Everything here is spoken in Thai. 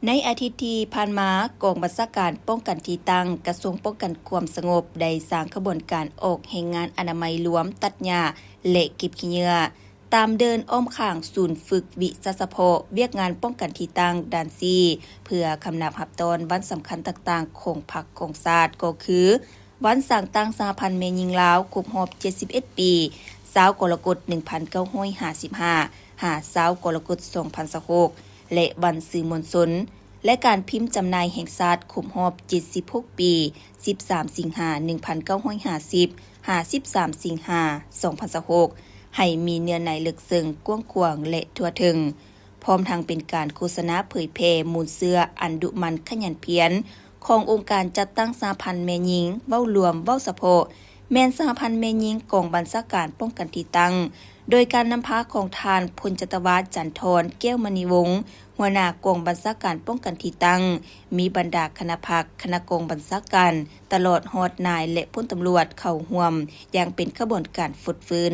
ในอาทิตย์ที่ผ่านมากองบัญชาการป้องกันที่ตั้งกระทรวงป้องกันความสงบได้สร้างขบวนการออกแห่งงานอนามัยรวมตัดหญ้าและเก็บขี้เหงื่อตามเดินอ้อมข้างศูนย์ฝึกวิชาเฉพาะเวียกงานป้องกันที่ตั้งด่านซีเพื่อคำนับรับตอนวันสำคัญต่างๆของพรรคของชาติก็คือวันสร้างตั้งสหพันธ์แม่หญิงลาวครบรอบ71ปี20กรกฎาคม1955 20กรกฎาคม2026และวันสื่อมวลชนและการพิมพ์จำหน่ายแห่งชาติครบรอบ76ปี13สิงหาคม1950 53สิงหาคม2026ให้มีเนื้อในลึกซึ้งกว้างขวางและทั่วถึงพร้อมทั้งเป็นการโฆษณาเผยแพร่มูลเสื้ออันดุมันขยันเพียรขององค์การจัดตั้งสหพันธ์แม่หญิงเว้ารวมเว้าเฉพาะแม่นสหพันธ์แม่หญิงกองบัญชาการป้องกันที่ตั้งโดยการนำพาของทานพลจตวาฒจันทรแก้วมณีวงศ์หัวหน้ากองบัญชาการป้องกันที่ตั้งมีบรรดาคณะพรรคคณะกองบัญชาการตลอดฮอดนายและพลตำรวจเข้าร่วมอย่างเป็นขบวนการฝึกฟื้น